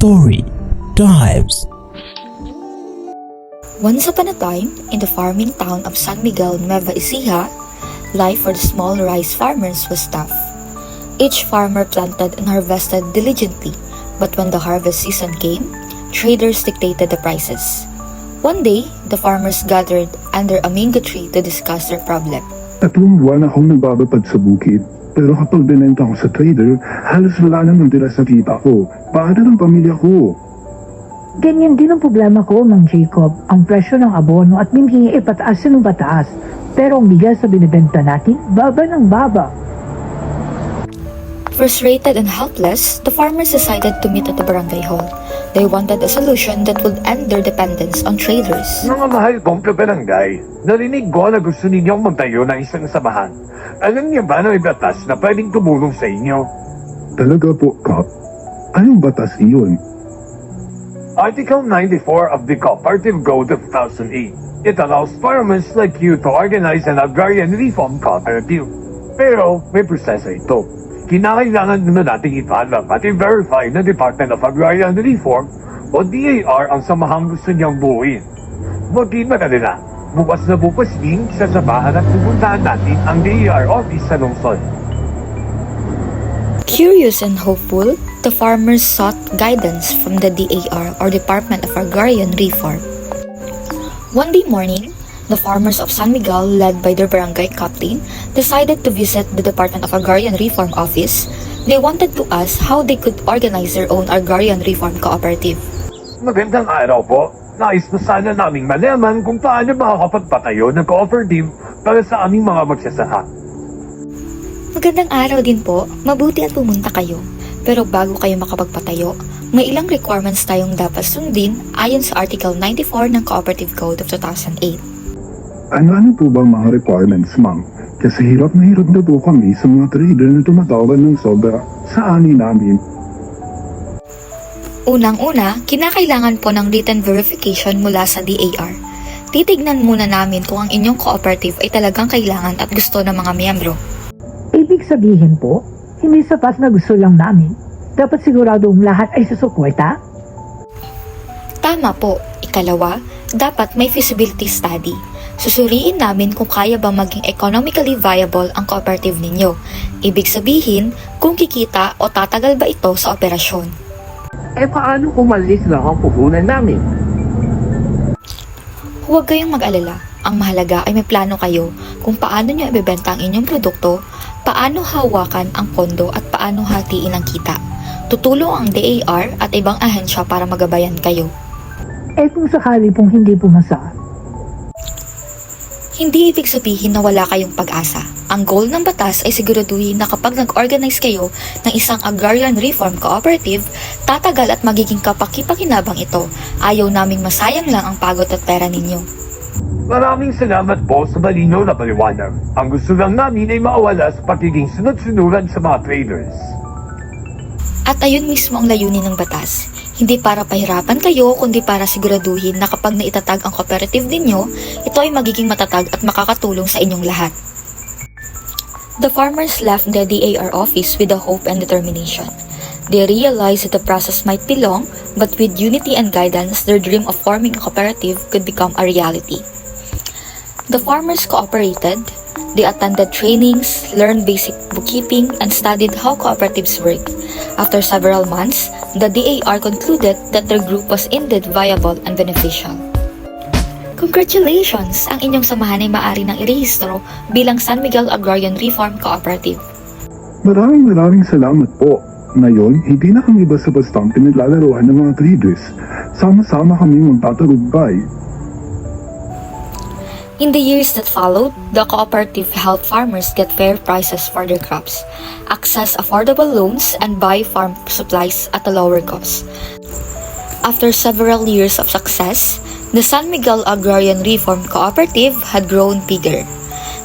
story dives. Once upon a time, in the farming town of San Miguel, Nueva Ecija, life for the small rice farmers was tough. Each farmer planted and harvested diligently, but when the harvest season came, traders dictated the prices. One day, the farmers gathered under a mango tree to discuss their problem. 3 buwan akong nagbababad sa bukid. Pero kapag binenta ko sa trader, halos wala nang natira sa kita ko. Paano ng pamilya ko? Ganyan din ang problema ko, Mang Jacob. Ang presyo ng abono at minhi ay pataas ng pataas. Pero ang bigas na binibenta natin, baba ng baba. Frustrated and helpless, the farmers decided to meet at the barangay hall. They wanted a solution that would end their dependence on traders. Mga mahal kong kabarangay, narinig ko na gusto ninyong magtayo ng isang samahan. Alam niyo ba na may batas na pwedeng tumulong sa inyo? Talaga po, Kap? Anong batas iyon? Article 94 of the Cooperative Code of 2008. It allows farmers like you to organize an agrarian reform cooperative. Pero may proseso ito. Kinakailangan naman nating ipaalam at i-verify na Department of Agrarian Reform o DAR ang samahang gusto niyang buuin. Huwag din magalala. Bukas na bukas din sa samahan at pupuntahan natin ang DAR office sa lungsod. Curious and hopeful, the farmers sought guidance from the DAR or Department of Agrarian Reform. One day morning, the farmers of San Miguel, led by their barangay captain, decided to visit the Department of Agrarian Reform office. They wanted to ask how they could organize their own agrarian reform cooperative. Magandang araw po. Nais na sana naming malaman kung paano makakapagpatayo ng cooperative para sa aming mga magsasaka. Magandang araw din po, mabuti at pumunta kayo. Pero bago kayo makapagpatayo, may ilang requirements tayong dapat sundin ayon sa Article 94 ng Cooperative Code of 2008. Ano po bang mga requirements, ma'am? Kasi hirap na po kami sa mga trader na tumatawag ng sobra sa ani namin. Unang-una, kinakailangan po ng written verification mula sa DAR. Titignan muna namin kung ang inyong cooperative ay talagang kailangan at gusto ng mga miyembro. Ibig sabihin po, hindi sapat na gusto lang namin. Dapat siguradong lahat ay susuporta? Tama po. Ikalawa, dapat may feasibility study. Susuriin namin kung kaya ba maging economically viable ang cooperative ninyo. Ibig sabihin, kung kikita o tatagal ba ito sa operasyon. Paano kung malis lang ang puhunan namin? Huwag kayong mag-alala. Ang mahalaga ay may plano kayo kung paano nyo ibebenta ang inyong produkto, paano hawakan ang pondo at paano hatiin ang kita. Tutulong ang DAR at ibang ahensya para magabayan kayo. Kung sakali pong hindi pumasa, Hindi ibig sabihin na wala kayong pag-asa. Ang goal ng batas ay siguraduhin na kapag nag-organize kayo ng isang agrarian reform cooperative, tatagal at magiging kapaki-pakinabang ito. Ayaw naming masayang lang ang pagod at pera ninyo. Maraming salamat po sa malinaw na paliwanag. Ang gusto lang namin ay maawala sa pagiging sunod-sunuran sa mga traders. At ayun mismo ang layunin ng batas. Hindi para pahirapan kayo, kundi para siguraduhin na kapag naitatag ang cooperative ninyo, ito ay magiging matatag at makakatulong sa inyong lahat. The farmers left the DAR office with a hope and determination. They realized that the process might be long, but with unity and guidance, their dream of forming a cooperative could become a reality. The farmers cooperated. They attended trainings, learned basic bookkeeping, and studied how cooperatives work. After several months, the DAR concluded that their group was indeed viable and beneficial. Congratulations! Ang inyong samahan ay maaari nang irehistro bilang San Miguel Agrarian Reform Cooperative. Maraming salamat po. Ngayon, hindi na kami basta-bastang pinaglalaroan ng mga traders. Sama-sama kami magtatagumpay. In the years that followed, the cooperative helped farmers get fair prices for their crops, access affordable loans, and buy farm supplies at a lower cost. After several years of success, the San Miguel Agrarian Reform Cooperative had grown bigger.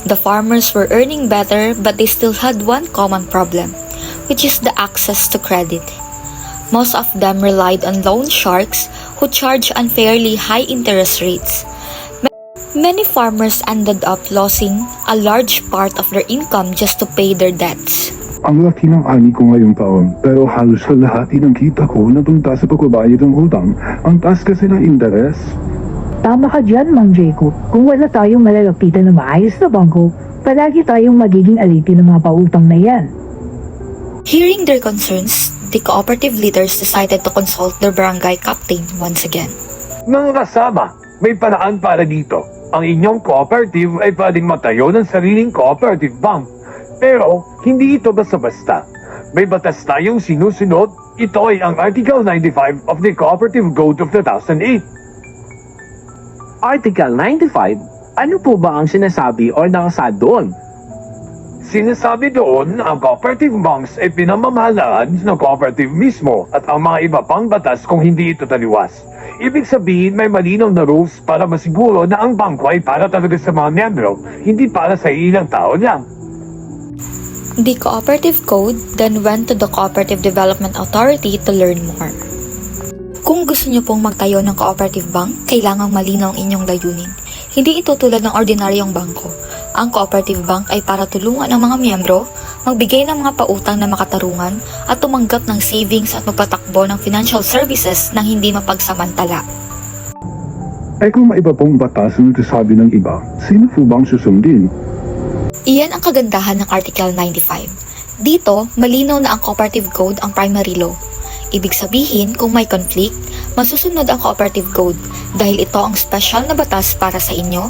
The farmers were earning better, but they still had one common problem, which is the access to credit. Most of them relied on loan sharks who charge unfairly high interest rates. Many farmers ended up losing a large part of their income just to pay their debts. Ang laki ng ani ko ngayong taon, pero halos sa lahat ng kita ko napunta sa pagbabayad ng utang. Ang taas kasi ng interes. Tama ka dyan, Mang Jacob. Kung wala tayong malalapitan na maayos na bangko, palagi tayong magiging alitin ng mga pautang na yan. Hearing their concerns, the cooperative leaders decided to consult their barangay captain once again. Mga kasama, may paraan para dito. Ang inyong cooperative ay pwedeng matayo ng sariling cooperative bank. Pero, hindi ito basta-basta. May batas tayong sinusunod. Ito ay ang Article 95 of the Cooperative Code of 2008. Article 95? Ano po ba ang sinasabi o nakasaad doon? Sinasabi doon na ang cooperative banks ay pinamamahalaan ng cooperative mismo at ang mga iba pang batas kung hindi ito taliwas. Ibig sabihin may malinaw na rules para masiguro na ang bangko ay para talaga sa mga miyembro, hindi para sa ilang tao lang. The Cooperative Code then went to the Cooperative Development Authority to learn more. Kung gusto niyo pong magtayo ng cooperative bank, kailangang malinaw ang inyong layunin. Hindi ito tulad ng ordinaryong bangko. Ang cooperative bank ay para tulungan ang mga miyembro, magbigay ng mga pautang na makatarungan, at tumanggap ng savings at magpatakbo ng financial services nang hindi mapagsamantala. Eh kung maiba pong batas na sabi ng iba, sino po bang susundin? Iyan ang kagandahan ng Article 95. Dito, malinaw na ang Cooperative Code ang primary law. Ibig sabihin, kung may conflict, masusunod ang Cooperative Code dahil ito ang special na batas para sa inyo.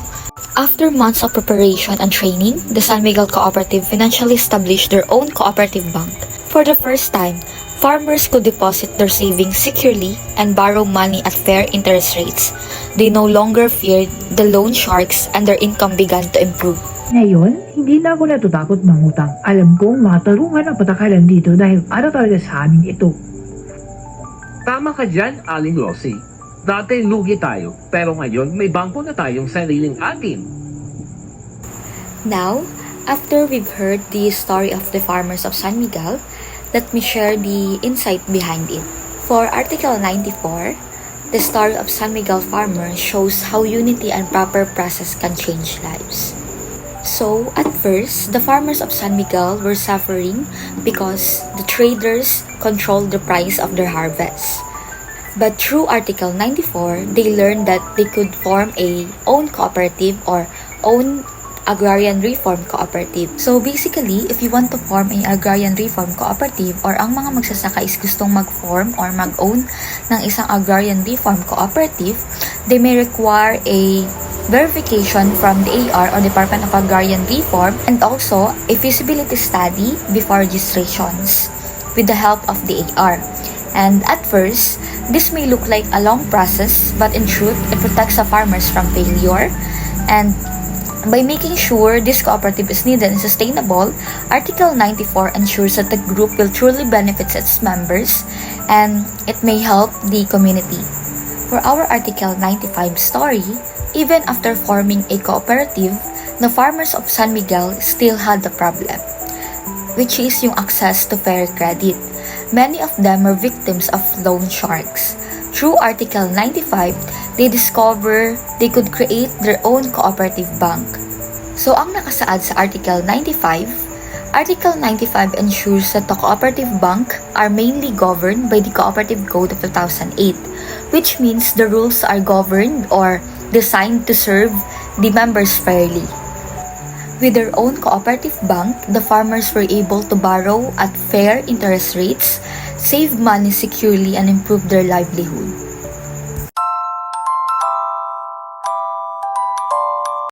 After months of preparation and training, the San Miguel Cooperative financially established their own cooperative bank. For the first time, farmers could deposit their savings securely and borrow money at fair interest rates. They no longer feared the loan sharks and their income began to improve. Ngayon, hindi na ako natatakot mangutang. Alam kong matarungan ang patakaran dito dahil para talaga sa amin ito. Tama ka dyan, Aling Rosie. Dati lugi tayo, pero ngayon may bangko na tayong sariling atin. Now, after we've heard the story of the farmers of San Miguel, let me share the insight behind it. For Article 94, the story of San Miguel farmers shows how unity and proper process can change lives. So, at first, the farmers of San Miguel were suffering because the traders controlled the price of their harvest. But through Article 94, they learned that they could form a own cooperative or own agrarian reform cooperative. So basically, if you want to form an agrarian reform cooperative or ang mga magsasaka is gustong mag-form or mag-own ng isang agrarian reform cooperative, they may require a verification from the AR or Department of Agrarian Reform and also a feasibility study before registrations with the help of the AR. And at first, this may look like a long process, but in truth, it protects the farmers from failure. And by making sure this cooperative is needed and sustainable, Article 94 ensures that the group will truly benefit its members and it may help the community. For our Article 95 story, even after forming a cooperative, the farmers of San Miguel still had the problem, which is yung access to fair credit. Many of them were victims of loan sharks. Through Article 95, they discover they could create their own cooperative bank. So ang nakasaad sa Article 95, Article 95 ensures that the cooperative bank are mainly governed by the Cooperative Code of 2008, which means the rules are governed or designed to serve the members fairly. With their own cooperative bank, the farmers were able to borrow at fair interest rates, save money securely, and improve their livelihood.